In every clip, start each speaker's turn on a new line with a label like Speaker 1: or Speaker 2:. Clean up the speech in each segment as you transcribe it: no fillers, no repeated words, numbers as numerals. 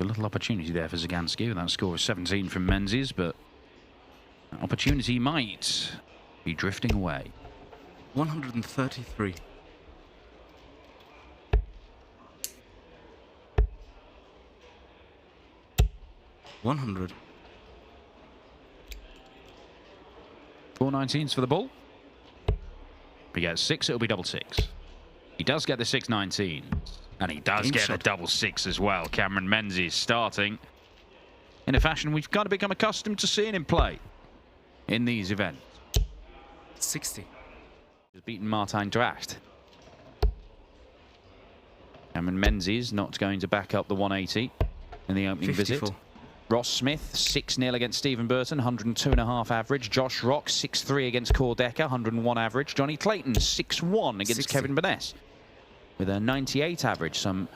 Speaker 1: A little opportunity there for Szaganski with that score of 17 from Menzies, but that opportunity might be drifting away.
Speaker 2: 133. 100.
Speaker 1: 4 19s for the ball. If he gets 6, it'll be double 6. He does get the 6 19s. And he does get a double 6 as well. Cameron Menzies starting in a fashion we've got to become accustomed to seeing him play in these events.
Speaker 2: 60.
Speaker 1: He's beaten Martijn Dracht. Cameron Menzies not going to back up the 180 in the opening
Speaker 2: 54.
Speaker 1: visit. Ross Smith 6-0 against Stephen Burton, 102.5 average. Josh Rock 6-3 against Cordecker, 101 average. Johnny Clayton 6-1 against
Speaker 2: 60.
Speaker 1: Kevin Burness with a 98 average. Some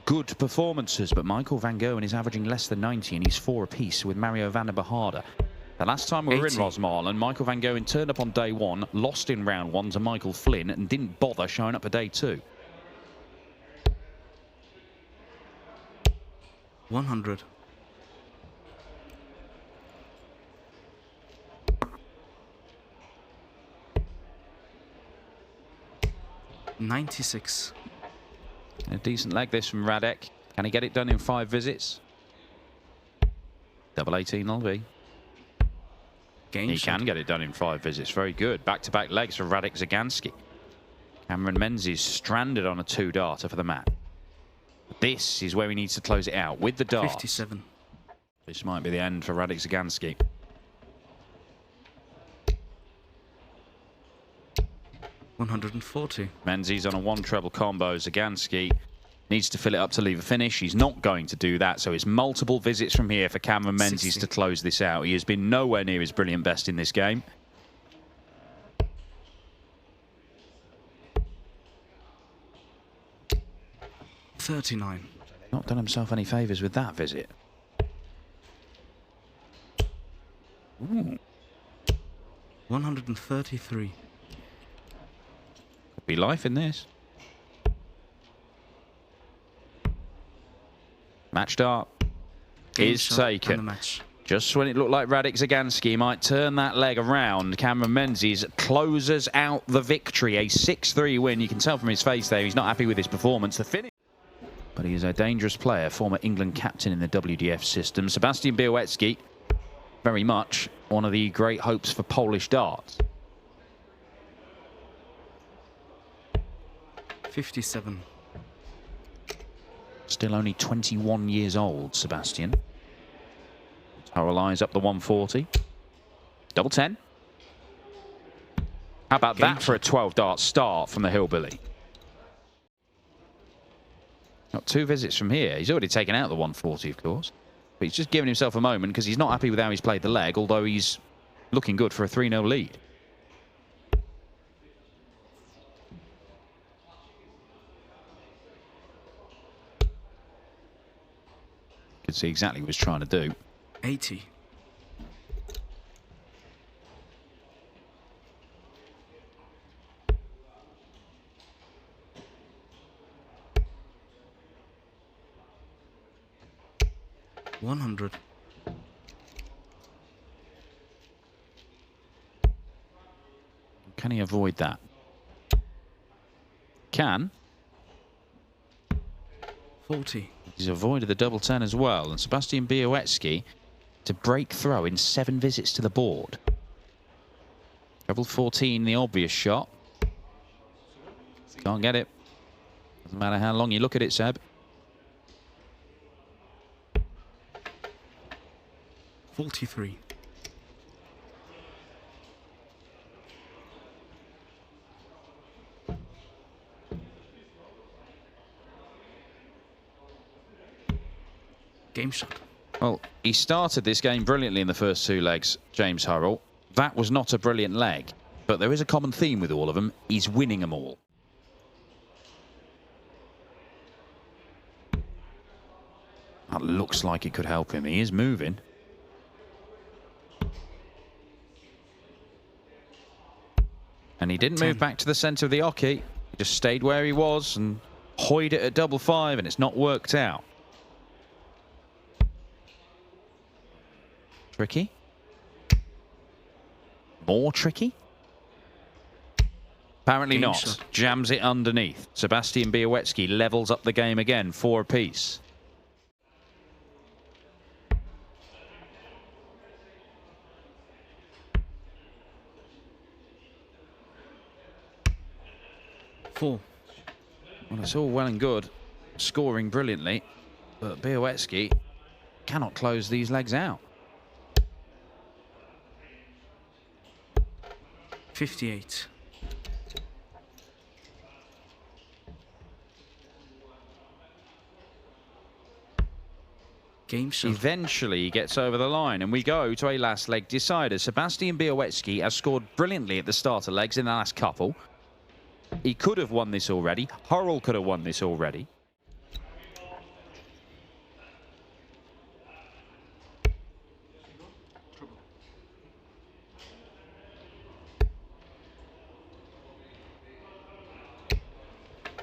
Speaker 1: good performances, but Michael Van Gogh is averaging less than 90, and he's 4 apiece with Mario van der Beharde. The last time we were
Speaker 2: 80.
Speaker 1: in Rosmalen, Michael Van Gogh turned up on day 1, lost in round 1 to Michael Flynn, and didn't bother showing up for day 2.
Speaker 2: 100. 96.
Speaker 1: A decent leg this from Radek. Can he get it done in 5 visits? Double 18 will be.
Speaker 2: Game
Speaker 1: He
Speaker 2: shot.
Speaker 1: can get it done in 5 visits. Very good. Back-to-back legs for Radek Szaganski. Cameron Menzies stranded on a 2-darter for the mat. This is where he needs to close it out with the dart.
Speaker 2: 57.
Speaker 1: This might be the end for Radek Szaganski.
Speaker 2: 140.
Speaker 1: Menzies on a 1-treble combo. Szaganski needs to fill it up to leave a finish. He's not going to do that, so it's multiple visits from here for Cameron Menzies
Speaker 2: 60.
Speaker 1: to close this out. He has been nowhere near his brilliant best in this game.
Speaker 2: $39.
Speaker 1: Not done himself any favours with that visit. Ooh.
Speaker 2: 133.
Speaker 1: Could be life in this. Match dart
Speaker 2: Game
Speaker 1: is
Speaker 2: shot and the
Speaker 1: taken.
Speaker 2: match.
Speaker 1: Just when it looked like Radek Szaganski might turn that leg around, Cameron Menzies closes out the victory. A 6-3 win. You can tell from his face there, he's not happy with his performance. The finish. But he is a dangerous player, former England captain in the WDF system. Sebastian Bialecki, very much one of the great hopes for Polish darts.
Speaker 2: 57.
Speaker 1: Still only 21 years old, Sebastian. Hurrell eyes up the 140. Double 10. How about that for a 12-dart start from the Hillbilly? Got 2 visits from here. He's already taken out the 140, of course. But he's just giving himself a moment because he's not happy with how he's played the leg, although he's looking good for a 3-0 lead. Could see exactly what he was trying to do.
Speaker 2: 80. $100.
Speaker 1: Can he avoid that? Can.
Speaker 2: 40.
Speaker 1: He's avoided the double 10 as well. And Sebastian Bialecki to break throw in 7 visits to the board. Treble 14, the obvious shot. Can't get it. Doesn't matter how long you look at it, Seb.
Speaker 2: 43. Game shot.
Speaker 1: Well, he started this game brilliantly in the first 2 legs, James Hurrell. That was not a brilliant leg, but there is a common theme with all of them. He's winning them all. That looks like it could help him. He is moving. And he didn't move back to the centre of the oche. He just stayed where he was and hoyed it at double 5, and it's not worked out. Tricky. More tricky. Apparently
Speaker 2: Game
Speaker 1: not.
Speaker 2: shot.
Speaker 1: Jams it underneath. Sebastian Bialecki levels up the game again. 4 apiece.
Speaker 2: Four.
Speaker 1: Well, it's all well and good scoring brilliantly, but Bialecki cannot close these legs out.
Speaker 2: 58. Game shot.
Speaker 1: Eventually he gets over the line, and we go to a last leg decider. Sebastian Bialecki has scored brilliantly at the starter legs in the last couple. He could have won this already. Hurrell could have won this already.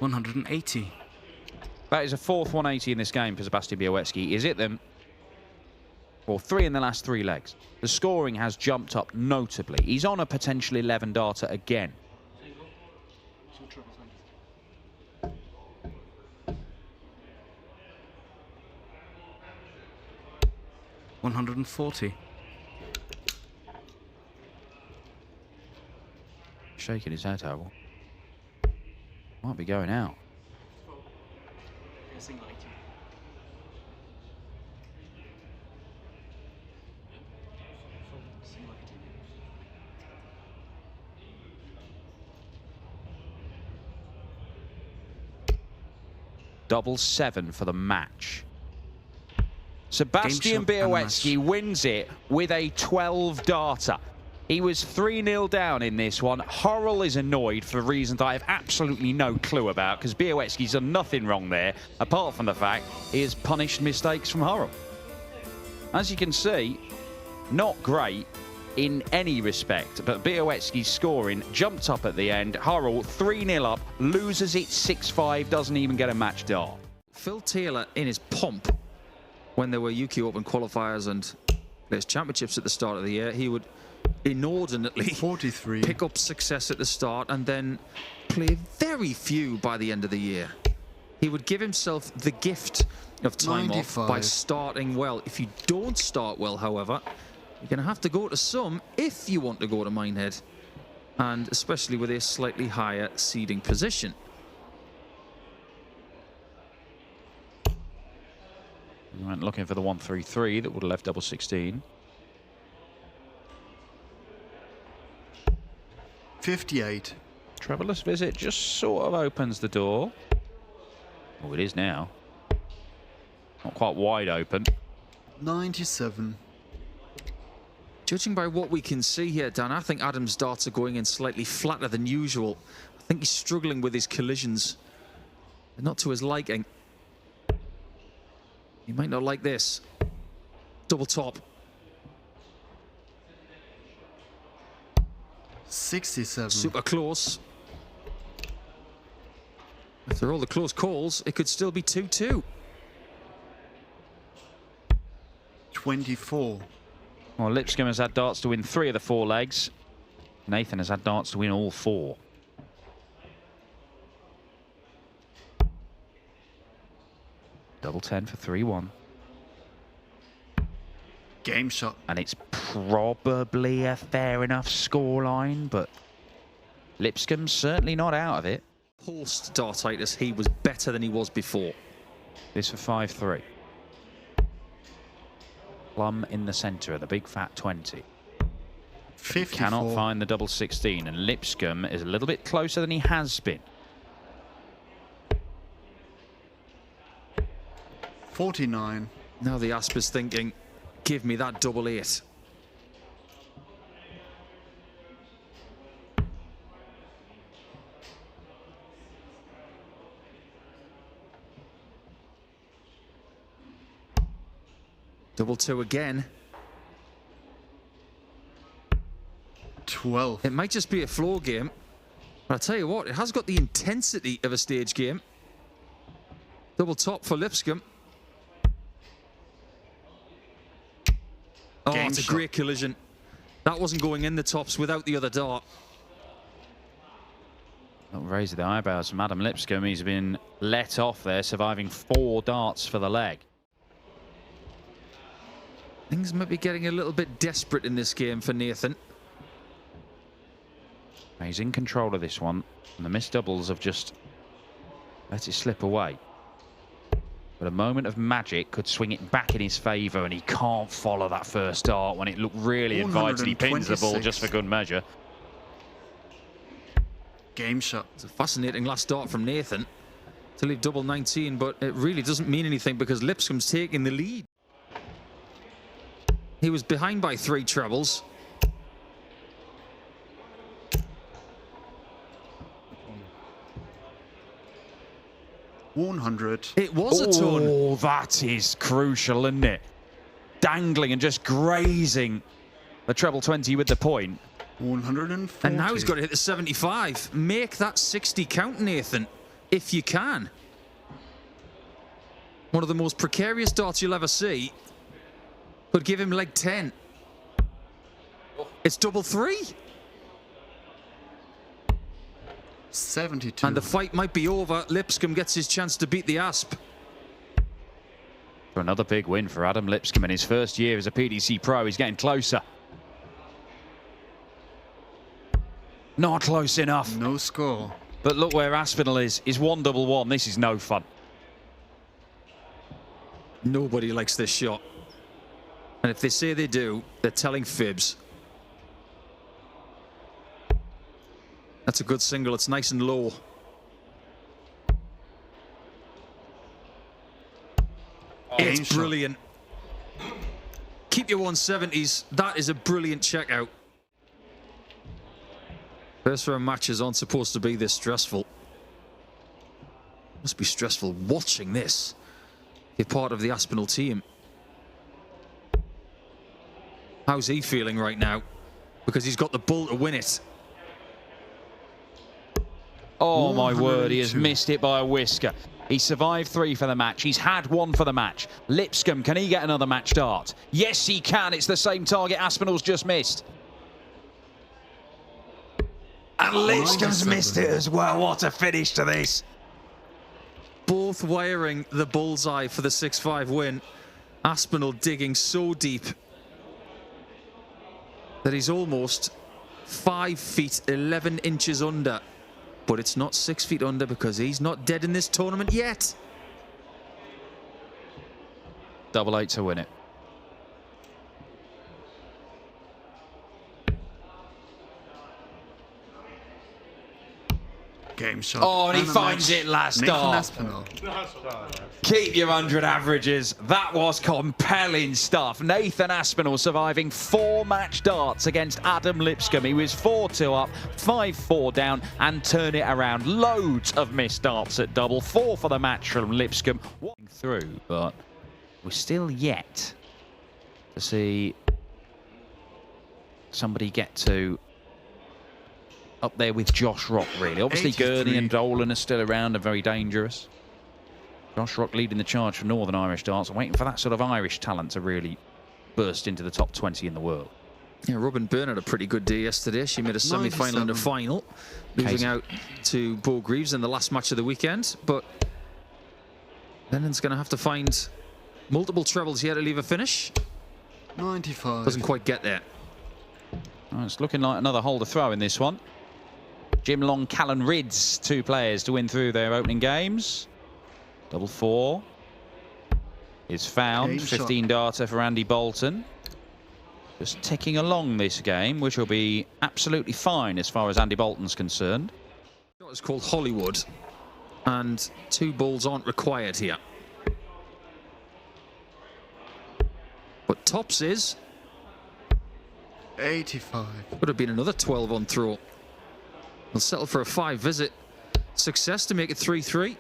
Speaker 2: $180.
Speaker 1: That is a fourth 180 in this game for Sebastian Bialecki. Is it then? Well, 3 in the last 3 legs. The scoring has jumped up notably. He's on a potential 11 darter again.
Speaker 2: $140.
Speaker 1: Shaking his head, Hurrell. Might be going out. Double 7 for the match. Sebastian Bialecki wins it with a 12 darter. He was 3-0 down in this one. Hurrell is annoyed for reasons I have absolutely no clue about, because Bialecki's done nothing wrong there, apart from the fact he has punished mistakes from Hurrell. As you can see, not great in any respect, but Bialecki's scoring jumped up at the end. Hurrell 3-0 up, loses it 6-5, doesn't even get a match dart.
Speaker 3: Phil Taylor, in his pomp, when there were UK Open qualifiers and there's championships at the start of the year, he would inordinately
Speaker 2: 43.
Speaker 3: pick up success at the start and then play very few by the end of the year. He would give himself the gift of time
Speaker 2: 95.
Speaker 3: off by starting well. If you don't start well, however, you're going to have to go to some if you want to go to Minehead, and especially with a slightly higher seeding position.
Speaker 1: He went looking for the 1-3-3 that would have left double 16.
Speaker 2: 58.
Speaker 1: Trevorless visit just sort of opens the door. Oh, it is now. Not quite wide open.
Speaker 2: 97.
Speaker 3: Judging by what we can see here, Dan, I think Adam's darts are going in slightly flatter than usual. I think he's struggling with his collisions. They're not to his liking. He might not like this. Double top.
Speaker 2: 67.
Speaker 3: Super close. After all the close calls, it could still be 2-2.
Speaker 2: 24.
Speaker 1: Well, Lipscombe has had darts to win 3 of the 4 legs. Nathan has had darts to win all 4. Double 10 for 3-1.
Speaker 2: Game shot.
Speaker 1: And it's probably a fair enough scoreline, but Lipscombe's certainly not out of it.
Speaker 3: Post dartitis, he was better than he was before.
Speaker 1: This for 5-3. Plum in the centre of the big fat 20.
Speaker 2: 54.
Speaker 1: Cannot find the double 16, and Lipscombe is a little bit closer than he has been.
Speaker 2: 49.
Speaker 3: Now the Asper's thinking, give me that double 8. Double 2 again.
Speaker 2: 12.
Speaker 3: It might just be a floor game, but I tell you what, it has got the intensity of a stage game. Double top for Lipscombe. Oh,
Speaker 2: Game
Speaker 3: it's a
Speaker 2: shot.
Speaker 3: great collision. That wasn't going in the tops without the other dart.
Speaker 1: Little raise of the eyebrows from Adam Lipscombe. He's been let off there, surviving 4 darts for the leg.
Speaker 3: Things might be getting a little bit desperate in this game for Nathan.
Speaker 1: He's in control of this one, and the missed doubles have just let it slip away. But a moment of magic could swing it back in his favour, and he can't follow that first dart when it looked really invited. He pins the ball just for good measure.
Speaker 2: Game shot.
Speaker 3: It's a fascinating last dart from Nathan to leave double 19, but it really doesn't mean anything because Lipscombe's taking the lead. He was behind by 3 trebles.
Speaker 2: $100.
Speaker 3: It was a ton.
Speaker 1: Oh, that is crucial, isn't it? Dangling and just grazing the treble 20 with the point.
Speaker 2: 140.
Speaker 3: And now he's got to hit the 75. Make that 60 count, Nathan, if you can. One of the most precarious darts you'll ever see. But give him leg 10. It's double 3.
Speaker 2: 72.
Speaker 3: And the fight might be over. Lipscombe gets his chance to beat the Asp.
Speaker 1: For another big win for Adam Lipscombe in his first year as a PDC pro. He's getting closer. Not close enough.
Speaker 2: No score.
Speaker 1: But look where Aspinall is. He's 1-1-1. This is no fun.
Speaker 3: Nobody likes this shot. And if they say they do, they're telling fibs. That's a good single. It's nice and low. It's
Speaker 2: Game shot.
Speaker 3: brilliant. Keep your 170s. That is a brilliant checkout. First round matches aren't supposed to be this stressful. Must be stressful watching this. You're part of the Aspinall team. How's he feeling right now? Because he's got the bull to win it.
Speaker 1: Oh my word, he has
Speaker 2: 102.
Speaker 1: missed it by a whisker. He survived 3 for the match. He's had 1 for the match. Lipscombe, can he get another match dart? Yes, he can. It's the same target Aspinall's just missed. And Lipscombe's
Speaker 2: 97.
Speaker 1: missed it as well. What a finish to this.
Speaker 3: Both wiring the bullseye for the 6-5 win. Aspinall digging so deep that he's almost 5 feet 11 inches under. But it's not 6 feet under because he's not dead in this tournament yet.
Speaker 1: 8 to win it.
Speaker 2: Game shot.
Speaker 1: Oh, and he
Speaker 2: a
Speaker 1: finds
Speaker 2: match.
Speaker 1: it last
Speaker 2: Nathan
Speaker 1: dart.
Speaker 2: Aspinall.
Speaker 1: Keep your 100 averages. That was compelling stuff. Nathan Aspinall surviving 4 match darts against Adam Lipscombe. He was 4-2 up, 5-4 down, and turn it around. Loads of missed darts at double. 4 for the match from Lipscombe. Walking through, but we're still yet to see somebody get to up there with Josh Rock, really. Obviously,
Speaker 2: 83.
Speaker 1: Gurney and Dolan are still around and very dangerous. Josh Rock leading the charge for Northern Irish darts, waiting for that sort of Irish talent to really burst into the top 20 in the world.
Speaker 3: Yeah, Robin Byrne had a pretty good day yesterday. She made a semi-final and a
Speaker 2: 97.
Speaker 3: final, losing out to Bo Greaves in the last match of the weekend. But Lennon's going to have to find multiple trebles here to leave a finish.
Speaker 2: 95.
Speaker 3: Doesn't quite get there.
Speaker 1: Oh, it's looking like another holder throw in this one. Jim Long, Callan Rids, 2 players to win through their opening games. Double 4 is found.
Speaker 2: Game
Speaker 1: 15 darter for Andy Boulton. Just ticking along this game, which will be absolutely fine as far as Andy Boulton's concerned.
Speaker 3: It's called Hollywood, and 2 balls aren't required here. But tops is
Speaker 2: 85.
Speaker 3: would have been another 12 on throw. We'll settle for a 5 visit. Success to make it 3-3.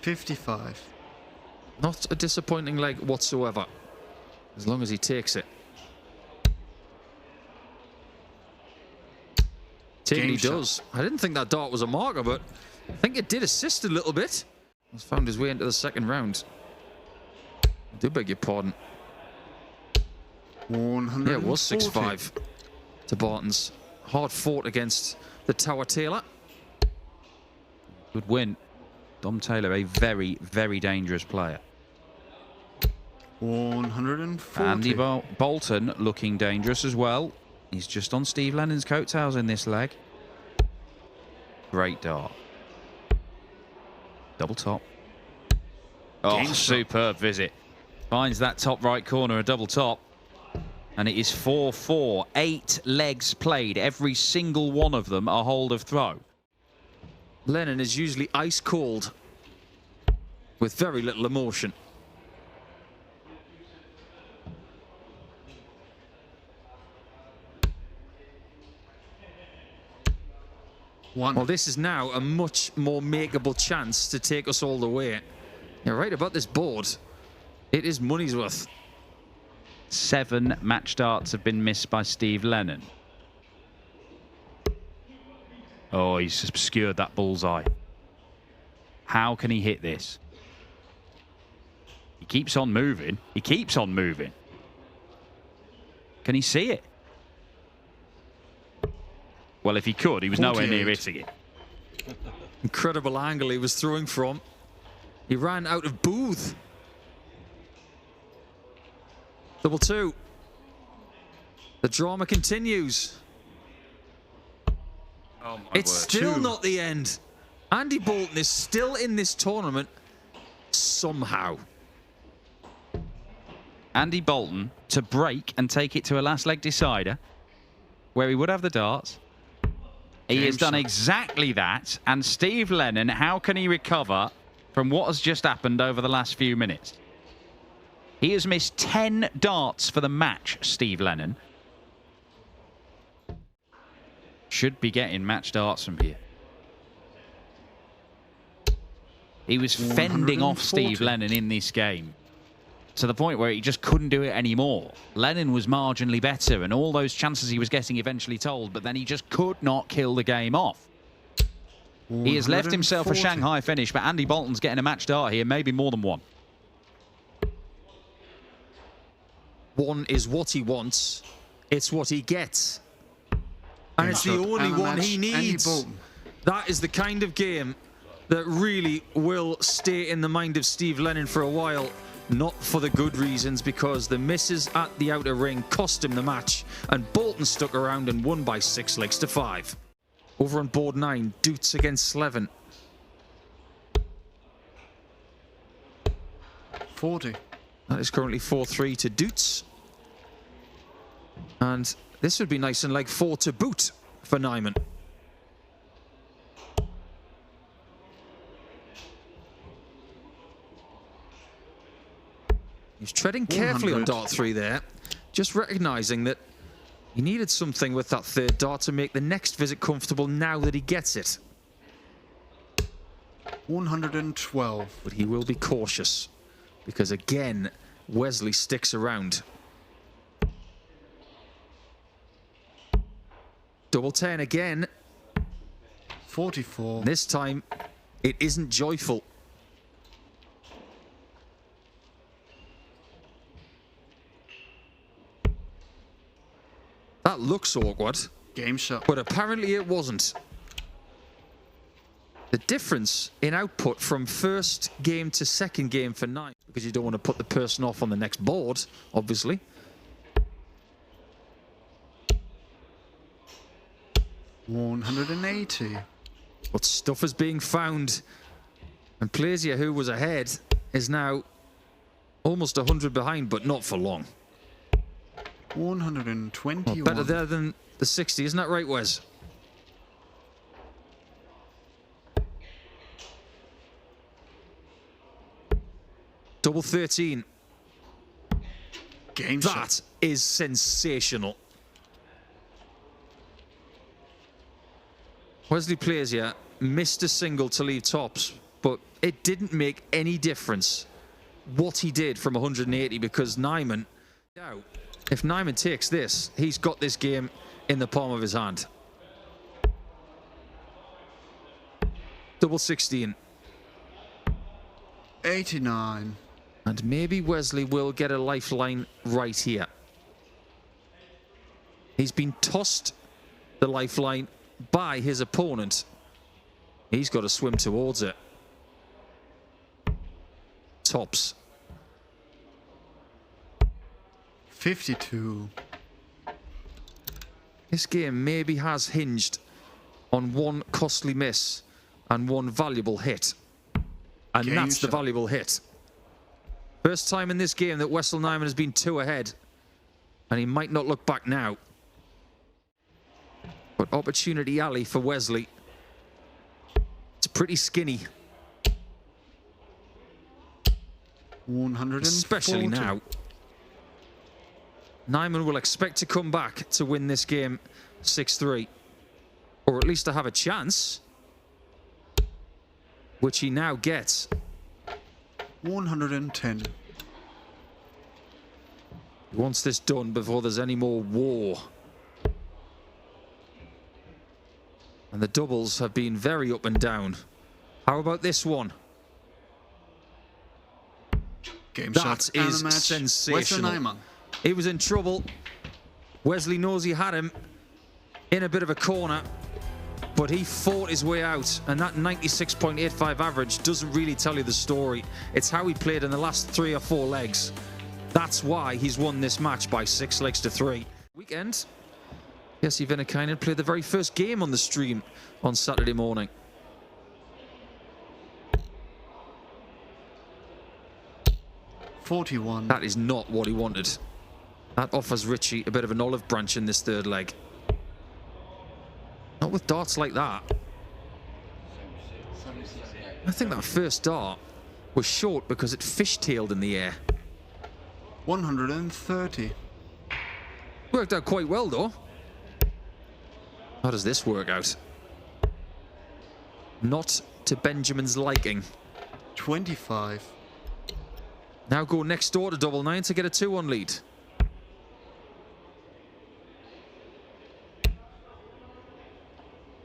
Speaker 2: 55.
Speaker 3: Not a disappointing leg whatsoever, as long as he takes it. Take it,
Speaker 2: Game
Speaker 3: he
Speaker 2: shot.
Speaker 3: does. I didn't think that dart was a marker, but I think it did assist a little bit. He's found his way into the second round. do beg your pardon.
Speaker 2: 140.
Speaker 3: Yeah, it was 6-5 to Barton's. Hard fought against the Tower Taylor.
Speaker 1: Good win. Dom Taylor, a very, very dangerous player.
Speaker 2: 140.
Speaker 1: Andy Boulton looking dangerous as well. He's just on Steve Lennon's coattails in this leg. Great dart. Double top. Oh, superb visit. Finds that top right corner, a double top. And it is 4-4. 8 legs played. Every single one of them a hold of throw.
Speaker 3: Lennon is usually ice cold with very little emotion. Well, this is now a much more makeable chance to take us all the way. You're right about this board. It is money's worth.
Speaker 1: 7 match darts have been missed by Steve Lennon. Oh, he's obscured that bullseye. How can he hit this? He keeps on moving. He keeps on moving. Can he see it? Well, if he could, he was nowhere near hitting it.
Speaker 3: Incredible angle he was throwing from. He ran out of booth. Double two. The drama continues.
Speaker 1: Oh my
Speaker 3: it's still not the end. Andy Boulton is still in this tournament somehow.
Speaker 1: Andy Boulton to break and take it to a last leg decider where he would have the darts. He has done exactly that. And Steve Lennon, how can he recover from what has just happened over the last few minutes? He has missed 10 darts for the match, Steve Lennon. Should be getting match darts from here. He was fending off Steve Lennon in this game to the point where he just couldn't do it anymore. Lennon was marginally better and all those chances he was getting eventually told, but then he just could not kill the game off. He has left himself a Shanghai finish, but Andy Boulton's getting a match dart here, maybe more than one.
Speaker 3: One is what he wants. It's what he gets. And it's the only one he needs. That is the kind of game that really will stay in the mind of Steve Lennon for a while. Not for the good reasons, because the misses at the outer ring cost him the match, and Boulton stuck around and won by 6 legs to 5. Over on board 9, Doots against Slevin.
Speaker 2: 40.
Speaker 3: That is currently 4-3 to Doots. And this would be nice and leg 4 to boot for Nijman. He's treading carefully on dart 3 there, just recognising that he needed something with that third dart to make the next visit comfortable now that he gets it.
Speaker 2: 112.
Speaker 3: But he will be cautious, because again, Wesley sticks around. Double 10 again.
Speaker 2: 44.
Speaker 3: This time, it isn't joyful. That looks awkward.
Speaker 2: Game shot.
Speaker 3: But apparently it wasn't. The difference in output from first game to second game for Nijman, because you don't want to put the person off on the next board, obviously.
Speaker 2: $180.
Speaker 3: But stuff is being found. And Plaisier, who was ahead, is now almost 100 behind, but not for long.
Speaker 2: 121.
Speaker 3: Well, better there than the 60, isn't that right, Wes? Double 13.
Speaker 2: Game
Speaker 3: that
Speaker 2: shot.
Speaker 3: Is sensational. Wesley Plaisier missed a single to leave tops, but it didn't make any difference what he did from 180, because Nijman, if Nijman takes this, he's got this game in the palm of his hand. Double 16.
Speaker 2: 89.
Speaker 3: And maybe Wesley will get a lifeline right here. He's been tossed the lifeline by his opponent. He's got to swim towards it. Tops.
Speaker 2: 52.
Speaker 3: This game maybe has hinged on one costly miss and one valuable hit. And
Speaker 2: Game
Speaker 3: that's the
Speaker 2: shot.
Speaker 3: valuable hit. First time in this game that Wessel Nijman has been 2 ahead. And he might not look back now. But opportunity alley for Wesley. It's pretty skinny.
Speaker 2: 140.
Speaker 3: Especially now. Nijman will expect to come back to win this game 6-3. Or at least to have a chance. Which he now gets.
Speaker 2: 110.
Speaker 3: He wants this done before there's any more war. And the doubles have been very up and down. How about this one?
Speaker 2: Game
Speaker 3: That
Speaker 2: shot and
Speaker 3: is
Speaker 2: a match.
Speaker 3: sensational.
Speaker 2: Wesley Nijman.
Speaker 3: He was in trouble. Wesley knows he had him in a bit of a corner, but he fought his way out, and that 96.85 average doesn't really tell you the story. It's how he played in the last 3 or 4 legs. That's why he's won this match by 6 legs to 3. Weekend. Jesse Vinnikainen played the very first game on the stream on Saturday morning.
Speaker 2: .41.
Speaker 3: That is not what he wanted. That offers Ritchie a bit of an olive branch in this 3rd leg. Not with darts like that. I think that first dart was short because it fishtailed in the air.
Speaker 2: 130.
Speaker 3: Worked out quite well though. How does this work out? Not to Benjamin's liking.
Speaker 2: 25.
Speaker 3: Now go next door to double 9 to get a 2-1 lead.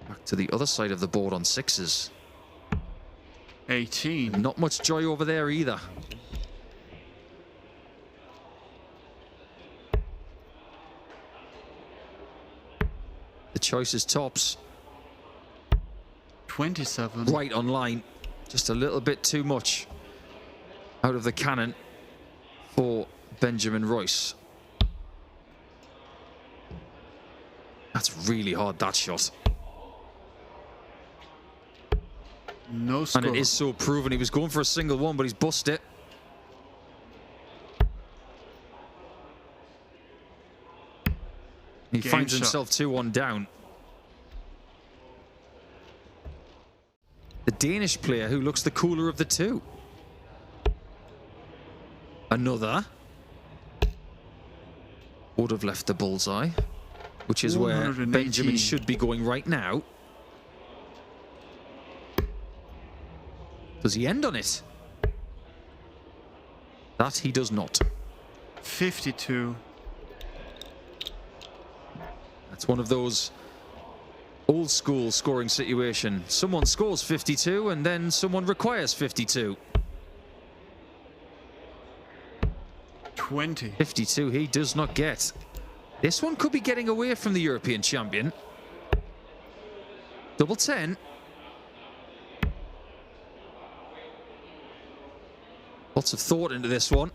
Speaker 3: Back to the other side of the board on 6s.
Speaker 2: 18.
Speaker 3: Not much joy over there either. The choice is tops.
Speaker 2: 27.
Speaker 3: Right on line. Just a little bit too much out of the cannon for Benjamin Reus. That's really hard, that shot.
Speaker 2: No score.
Speaker 3: And it is so proven. He was going for a single one, but he's bust it. He
Speaker 2: Game
Speaker 3: finds
Speaker 2: shot.
Speaker 3: himself 2-1 down. The Danish player who looks the cooler of the two. Another. Would have left the bullseye, which is where
Speaker 2: 118.
Speaker 3: Benjamin should be going right now. Does he end on it? That he does not.
Speaker 2: 52.
Speaker 3: That's one of those old school scoring situation. Someone scores 52 and then someone requires 52.
Speaker 2: 20.
Speaker 3: 52 he does not get. This one could be getting away from the European champion. Double 10. Lots of thought into this one.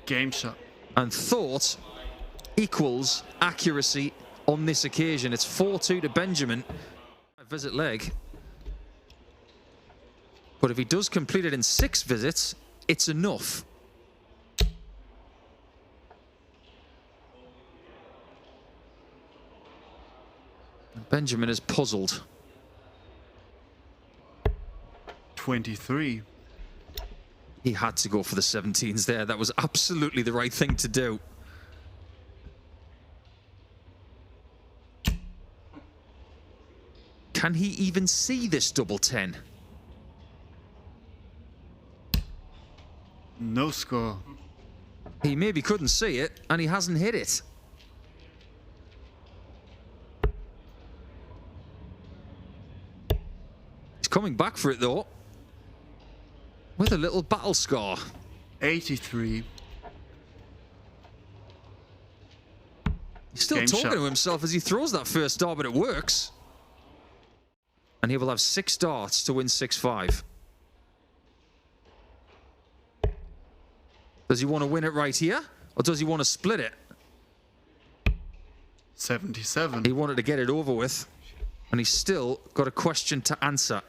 Speaker 2: Game shot.
Speaker 3: And thought equals accuracy on this occasion. It's 4-2 to Benjamin. Visit leg. But if he does complete it in 6 visits, it's enough. And Benjamin is puzzled.
Speaker 2: 23.
Speaker 3: He had to go for the 17s there. That was absolutely the right thing to do. Can he even see this double 10?
Speaker 2: No score.
Speaker 3: He maybe couldn't see it, and he hasn't hit it. He's coming back for it, though. With a little battle scar.
Speaker 2: 83.
Speaker 3: He's still
Speaker 2: Game
Speaker 3: talking
Speaker 2: shot.
Speaker 3: to himself as he throws that first dart, but it works. And he will have 6 darts to win 6-5. Does he want to win it right here? Or does he want to split it?
Speaker 2: 77.
Speaker 3: He wanted to get it over with. And he's still got a question to answer,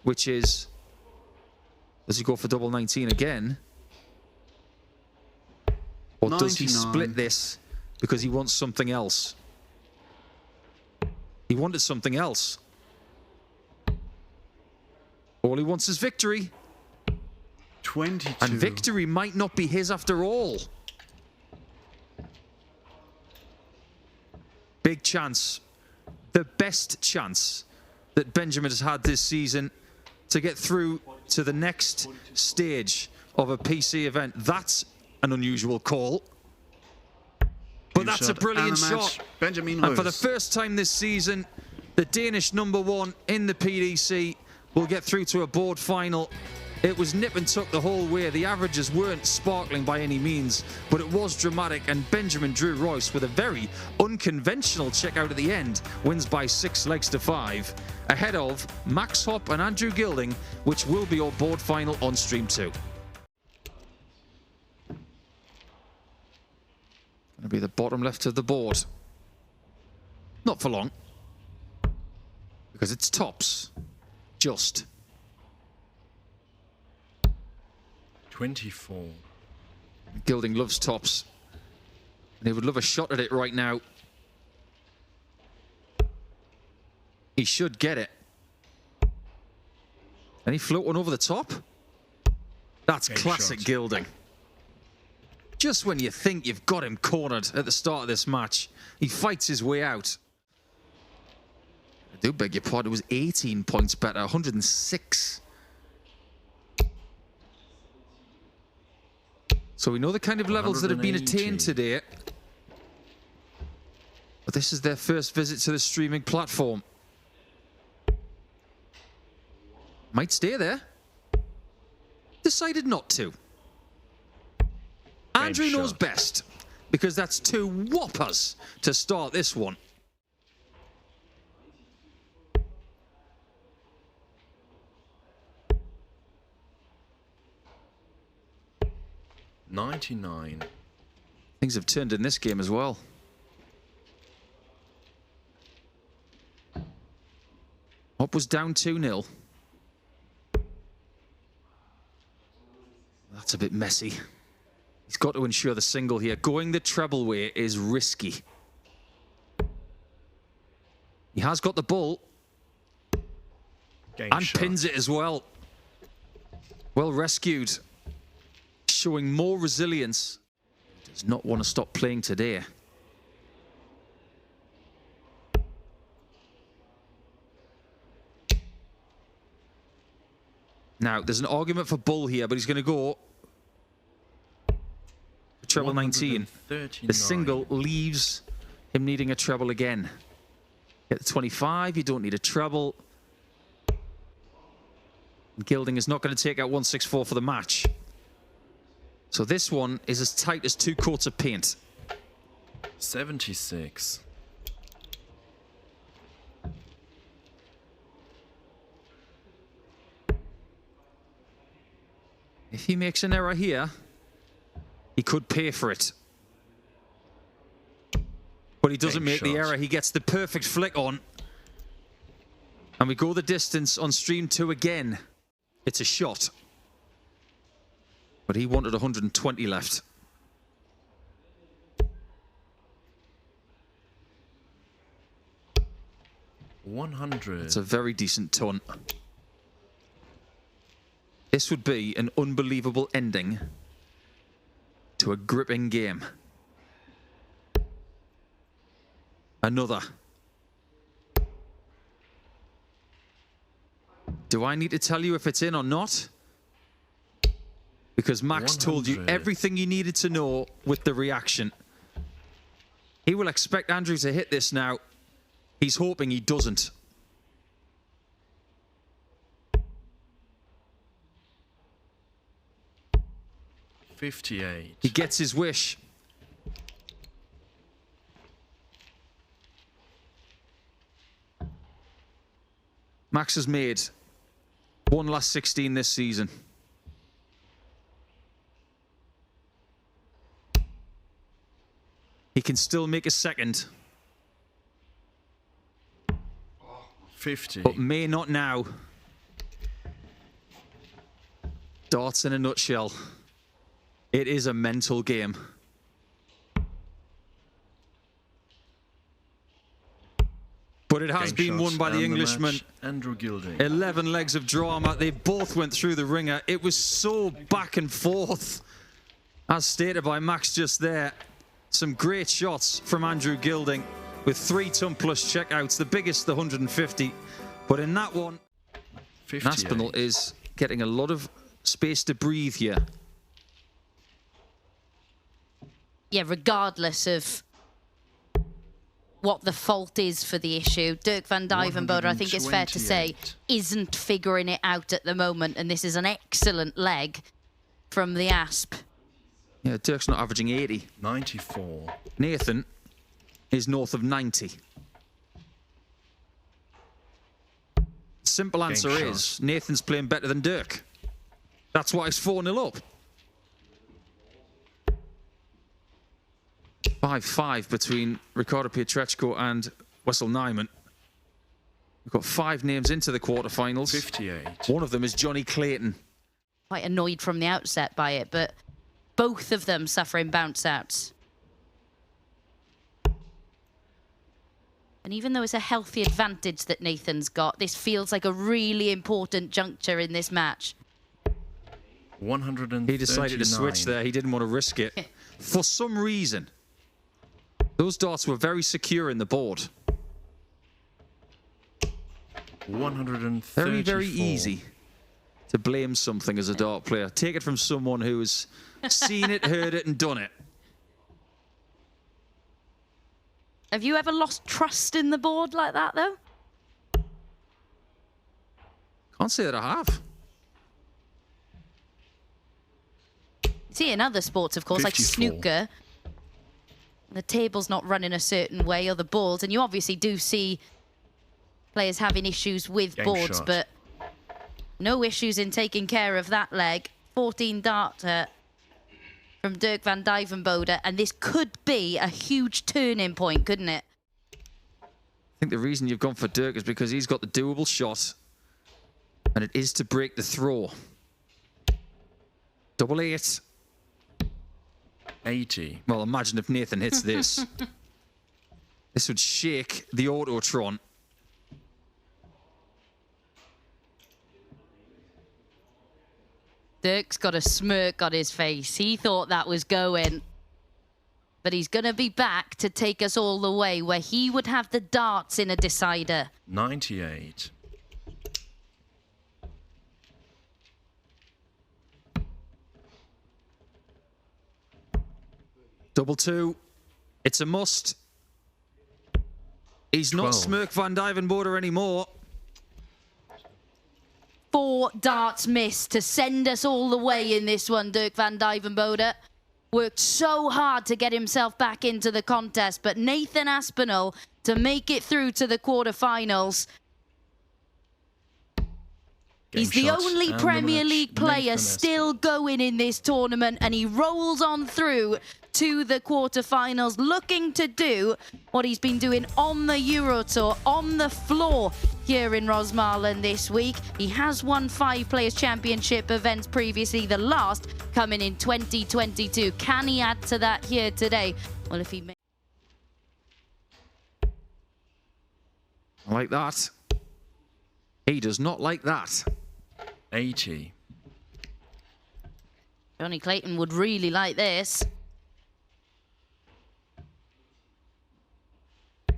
Speaker 3: which is, does he go for double 19 again? Or does he
Speaker 2: 99.
Speaker 3: split this because he wants something else? He wanted something else. All he wants is victory.
Speaker 2: 22.
Speaker 3: And victory might not be his after all. Big chance. The best chance that Benjamin has had this season to get through to the next stage of a PC event. That's an unusual call. But that's a brilliant shot.
Speaker 2: Benjamin
Speaker 3: And for the
Speaker 2: Reus.
Speaker 3: first time this season, the Danish #1 in the PDC will get through to a board final. It was nip and tuck the whole way. The averages weren't sparkling by any means, but it was dramatic, and Benjamin drew Reus with a very unconventional check out at the end, wins by 6 legs to 5, ahead of Max Hopp and Andrew Gilding, which will be our board final on stream 2. Going to be the bottom left of the board. Not for long, because it's tops. Just.
Speaker 4: 24.
Speaker 3: Gilding loves tops, and he would love a shot at it right now. He should get it. And he float one over the top. That's
Speaker 4: Game
Speaker 3: classic
Speaker 4: shot.
Speaker 3: Gilding. Just when you think you've got him cornered at the start of this match, he fights his way out. I do beg your pardon, it was 18 points better, 106. So we know the kind of levels that have been attained
Speaker 4: 180.
Speaker 3: today. But this is their first visit to the streaming platform. Might stay there. Decided not to. Andrew knows
Speaker 4: shot.
Speaker 3: best, because that's 2 whoppers to start this one.
Speaker 4: $99.
Speaker 3: Things have turned in this game as well. Hopp was down 2-0. That's a bit messy. He's got to ensure the single here. Going the treble way is risky. He has got the ball
Speaker 4: Game
Speaker 3: and
Speaker 4: shot.
Speaker 3: pins it as well. Well rescued. Showing more resilience. Does not want to stop playing today. Now, there's an argument for bull here, but he's going to go for treble 19. The single leaves him needing a treble again. Get the 25, you don't need a treble. Gilding is not going to take out 164 for the match. So this one is as tight as 2 coats of paint.
Speaker 4: 76.
Speaker 3: If he makes an error here, he could pay for it. But he doesn't
Speaker 4: Game
Speaker 3: make the
Speaker 4: shot.
Speaker 3: error. He gets the perfect flick on. And we go the distance on stream 2 again. It's a shot. But he wanted 120 left.
Speaker 4: 100.
Speaker 3: It's a very decent ton. This would be an unbelievable ending to a gripping game. Another. Do I need to tell you if it's in or not? Because Max told you
Speaker 4: 100.
Speaker 3: everything you needed to know with the reaction. He will expect Andrew to hit this now. He's hoping he doesn't.
Speaker 4: 58.
Speaker 3: He gets his wish. Max has made one last 16 this season. He can still make a second.
Speaker 4: 50.
Speaker 3: But may not now. Darts in a nutshell. It is a mental game. But it has been won by the Englishman.
Speaker 4: Andrew Gilding.
Speaker 3: 11 legs of drama. They both went through the ringer. It was so back and forth. As stated by Max just there. Some great shots from Andrew Gilding with 3 ton plus checkouts. The biggest, the 150. But in that one, Aspinall is getting a lot of space to breathe here.
Speaker 5: Yeah, regardless of what the fault is for the issue, Dirk van Duijvenbode, I think it's fair to say, isn't figuring it out at the moment. And this is an excellent leg from the Asp.
Speaker 3: Yeah, Dirk's not averaging 80.
Speaker 4: 94.
Speaker 3: Nathan is north of 90. Simple answer is Nathan's playing better than Dirk. That's why he's 4-0 up. 5-5 between Ricardo Pietreczko and Wessel Nijman. We've got 5 names into the quarterfinals.
Speaker 4: 58.
Speaker 3: One of them is Jonny Clayton.
Speaker 5: Quite annoyed from the outset by it, but both of them suffering bounce outs. And even though it's a healthy advantage that Nathan's got, this feels like a really important juncture in this match.
Speaker 4: 139.
Speaker 3: He decided to switch there. He didn't want to risk it. For some reason, those darts were very secure in the board.
Speaker 4: 134.
Speaker 3: Very, very easy to blame something as a dart player. Take it from someone who has seen it, heard it, and done it.
Speaker 5: Have you ever lost trust in the board like that, though?
Speaker 3: Can't say that I have.
Speaker 5: See, in other sports, of course,
Speaker 4: 54.
Speaker 5: like snooker, the table's not running a certain way, or the balls, and you obviously do see players having issues with boards, but no issues in taking care of that leg. 14 darter from Dirk van Duijvenbode, and this could be a huge turning point, couldn't it?
Speaker 3: I think the reason you've gone for Dirk is because he's got the doable shot, and it is to break the throw. 88.
Speaker 4: 80.
Speaker 3: Well, imagine if Nathan hits this. This would shake the Autotron.
Speaker 5: Dirk's got a smirk on his face. He thought that was going. But he's going to be back to take us all the way, where he would have the darts in a decider.
Speaker 4: 98.
Speaker 3: Double 2. It's a must. He's
Speaker 4: 12.
Speaker 3: not Smirk van Duijvenbode anymore.
Speaker 5: 4 darts missed to send us all the way in this one. Dirk van Duijvenbode worked so hard to get himself back into the contest, but Nathan Aspinall to make it through to the quarterfinals. He's the only Premier League player still going in this tournament, and he rolls on through to the quarterfinals, looking to do what he's been doing on the Euro Tour, on the floor here in Rosmalen this week. He has won 5 Players' Championship events previously, the last coming in 2022. Can he add to that here today? Well, if he makes...
Speaker 3: Like that. He does not like that.
Speaker 4: 80.
Speaker 5: Jonny Clayton would really like this.
Speaker 3: I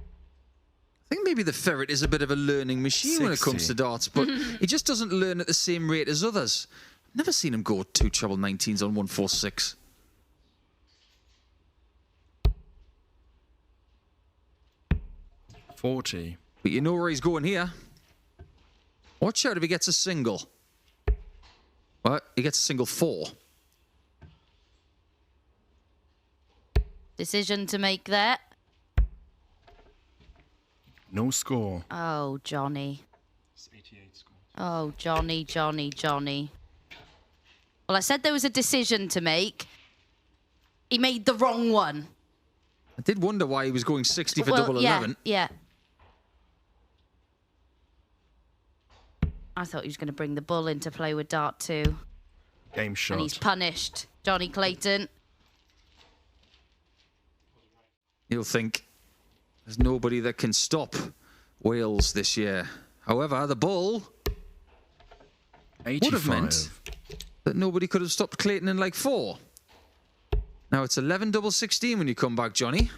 Speaker 3: think maybe the Ferret is a bit of a learning machine when it comes to darts, but he just doesn't learn at the same rate as others. I've never seen him go 2 treble 19s on 146.
Speaker 4: $40.
Speaker 3: But you know where he's going here. Watch out if he gets a single. What? He gets a single 4.
Speaker 5: Decision to make there.
Speaker 4: No score.
Speaker 5: Oh, Jonny. Oh, Jonny. Well, I said there was a decision to make. He made the wrong one.
Speaker 3: I did wonder why he was going 60 for double 11.
Speaker 5: Yeah. I thought he was going to bring the bull into play with dart 2.
Speaker 4: Game shot.
Speaker 5: And he's punished. Jonny Clayton.
Speaker 3: You'll think there's nobody that can stop Wales this year. However, the bull
Speaker 4: 85.
Speaker 3: would have meant that nobody could have stopped Clayton in like 4. Now it's 11 double 16 when you come back, Jonny.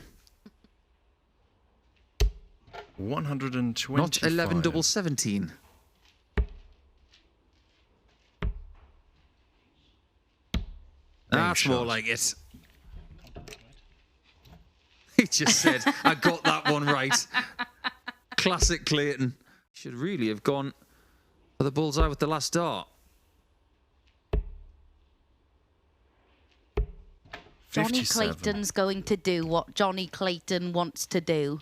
Speaker 4: 125.
Speaker 3: Not 11 double 17. That's more like it. He just said, I got that one right. Classic Clayton. Should really have gone for the bullseye with the last dart.
Speaker 5: Jonny Clayton's going to do what Jonny Clayton wants to do.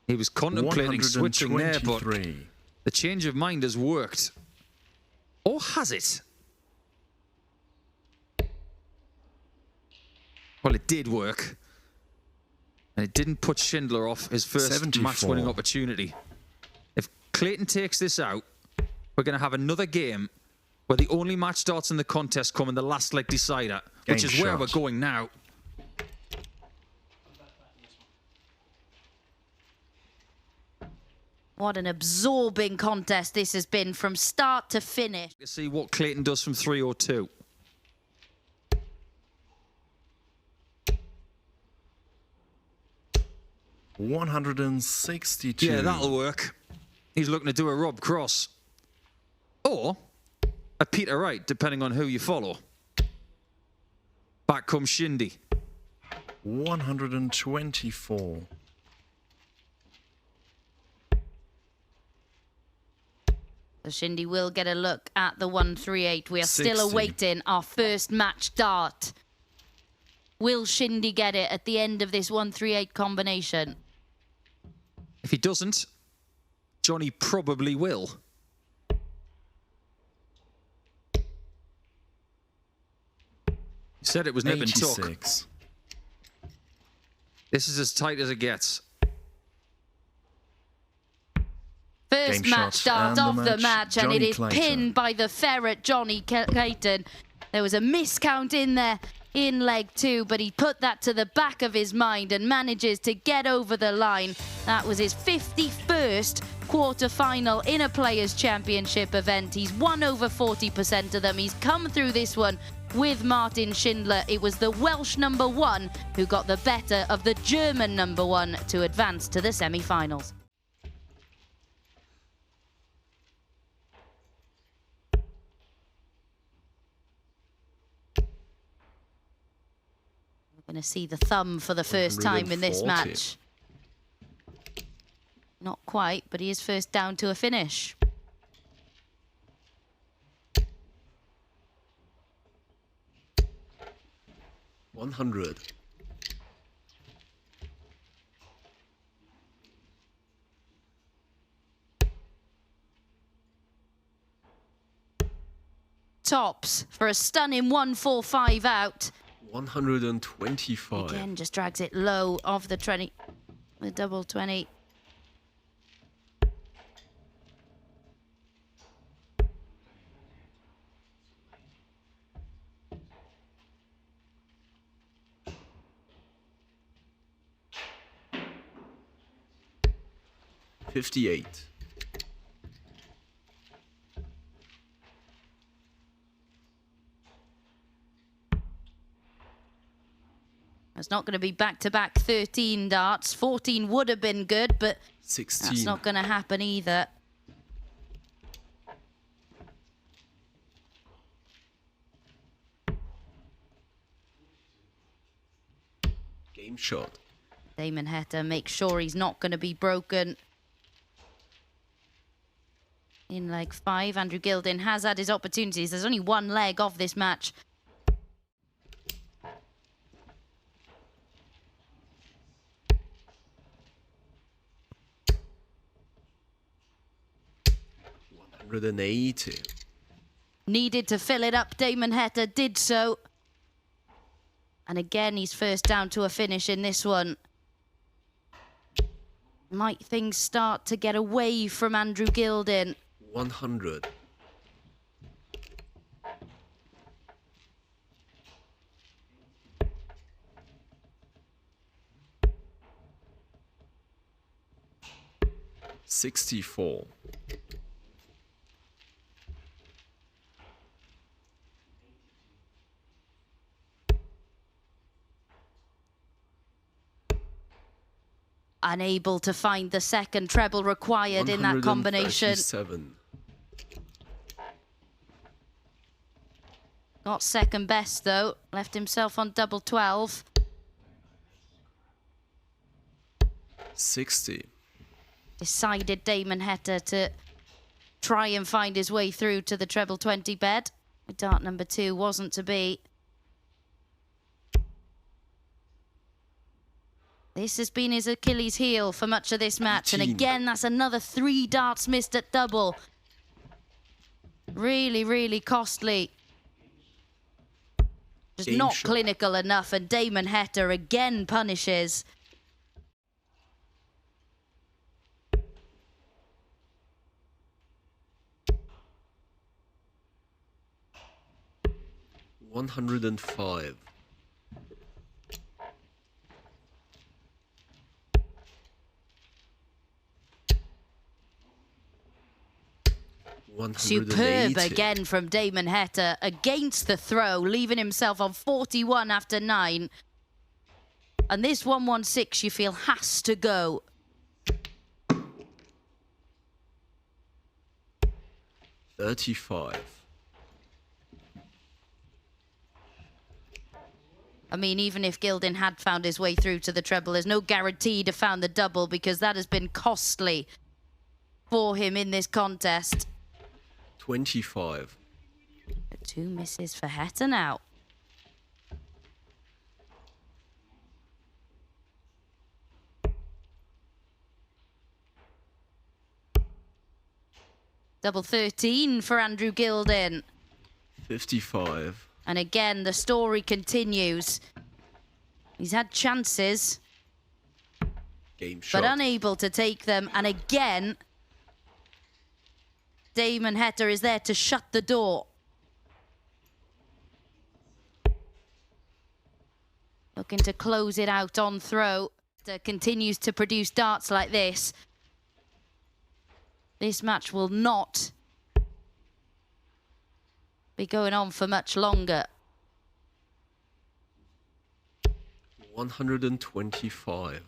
Speaker 3: He was contemplating switching there, but
Speaker 4: 123.
Speaker 3: the change of mind has worked. Or has it? Well, it did work. And it didn't put Schindler off his first
Speaker 4: 74.
Speaker 3: match-winning opportunity. If Clayton takes this out, we're going to have another game where the only match starts in the contest come in the last leg decider, which is where we're going now.
Speaker 5: What an absorbing contest this has been from start to finish.
Speaker 3: Let's see what Clayton does from 302.
Speaker 4: $162.
Speaker 3: Yeah, that'll work. He's looking to do a Rob Cross. Or a Peter Wright, depending on who you follow. Back comes Shindy.
Speaker 4: 124.
Speaker 5: So Shindy will get a look at the 138. We are
Speaker 4: 60.
Speaker 5: still awaiting our first match dart. Will Shindy get it at the end of this 138 combination?
Speaker 3: If he doesn't, Jonny probably will. He said it was nip and tuck.
Speaker 4: 86.
Speaker 3: This is as tight as it gets.
Speaker 5: First
Speaker 4: Game
Speaker 5: match
Speaker 4: shot
Speaker 5: start
Speaker 4: and
Speaker 5: of
Speaker 4: the
Speaker 5: the match, and
Speaker 4: Jonny
Speaker 5: it is
Speaker 4: Clayton.
Speaker 5: pinned by the ferret Jonny Clayton. There was a miscount in there in leg 2, but he put that to the back of his mind and manages to get over the line. That was his 51st quarter-final in a Players' Championship event. He's won over 40% of them. He's come through this one with Martin Schindler. It was the Welsh number 1 who got the better of the German number 1 to advance to the semi-finals. Going to see the thumb for the first time in this
Speaker 4: 140.
Speaker 5: match. Not quite, but he is first down to a finish.
Speaker 6: $100.
Speaker 5: Tops for a stunning 145 out.
Speaker 6: 125.
Speaker 5: Again, just drags it low of the 20, the double 20.
Speaker 6: $58.
Speaker 5: It's not going to be back-to-back 13 darts. 14 would have been good, but
Speaker 6: 16.
Speaker 5: that's not going to happen either.
Speaker 6: Game shot.
Speaker 5: Damon Heta makes sure he's not going to be broken. in leg 5. Andrew Gilding has had his opportunities. There's only one leg of this match.
Speaker 6: $180.
Speaker 5: Needed to fill it up. Damon Heta did so. And again, he's first down to a finish in this one. Might things start to get away from Andrew Gilding?
Speaker 6: 100. $64.
Speaker 5: Unable to find the second treble required in that combination.
Speaker 6: 137.
Speaker 5: Got second best though. Left himself on double 12.
Speaker 6: 60.
Speaker 5: Decided Damon Heta to try and find his way through to the treble 20 bed. Dart number 2 wasn't to be. This has been his Achilles heel for much of this match.
Speaker 6: 18.
Speaker 5: And again, that's another 3 darts missed at double. Really, really costly. Just
Speaker 6: Game
Speaker 5: not
Speaker 6: shot.
Speaker 5: clinical enough. And Damon Heta again punishes.
Speaker 6: $105.
Speaker 5: Superb again from Damon Heta against the throw, leaving himself on 41 after 9. And this 116 you feel has to go.
Speaker 6: $35.
Speaker 5: I mean, even if Gilding had found his way through to the treble, there's no guarantee to found the double because that has been costly for him in this contest.
Speaker 6: 25.
Speaker 5: 2 misses for Heta now. Double 13 for Andrew Gilding.
Speaker 6: 55.
Speaker 5: And again, the story continues. He's had chances,
Speaker 6: Game shot.
Speaker 5: but unable to take them. And again, Damon Heta is there to shut the door. Looking to close it out on throw. Continues to produce darts like this. This match will not be going on for much longer.
Speaker 6: 125.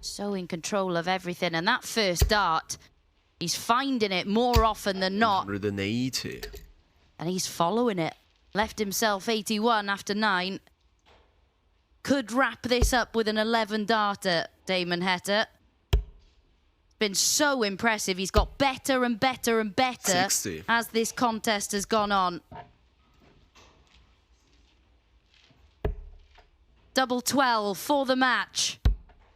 Speaker 5: So in control of everything. And that first dart, he's finding it more often than not.
Speaker 6: 180.
Speaker 5: And he's following it. Left himself 81 after 9. Could wrap this up with an 11 darter, Damon Heta. Been so impressive. He's got better and better and better
Speaker 6: 60.
Speaker 5: as this contest has gone on. Double 12 for the match.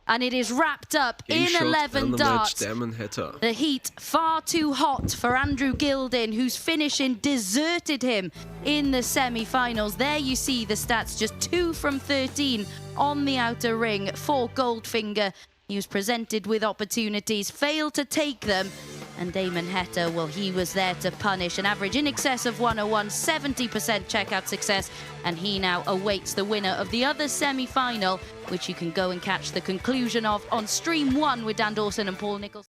Speaker 5: And it is wrapped up
Speaker 6: Game
Speaker 5: in
Speaker 6: shot
Speaker 5: 11
Speaker 6: and the
Speaker 5: darts.
Speaker 6: match, Damon Heta.
Speaker 5: The heat far too hot for Andrew Gilding, whose finishing deserted him in the semi-finals. There you see the stats, just 2 from 13 on the outer ring for Goldfinger. He was presented with opportunities, failed to take them. And Damon Heta, well, he was there to punish. An average in excess of 101, 70% checkout success. And he now awaits the winner of the other semi-final, which you can go and catch the conclusion of on Stream 1 with Dan Dawson and Paul Nichols.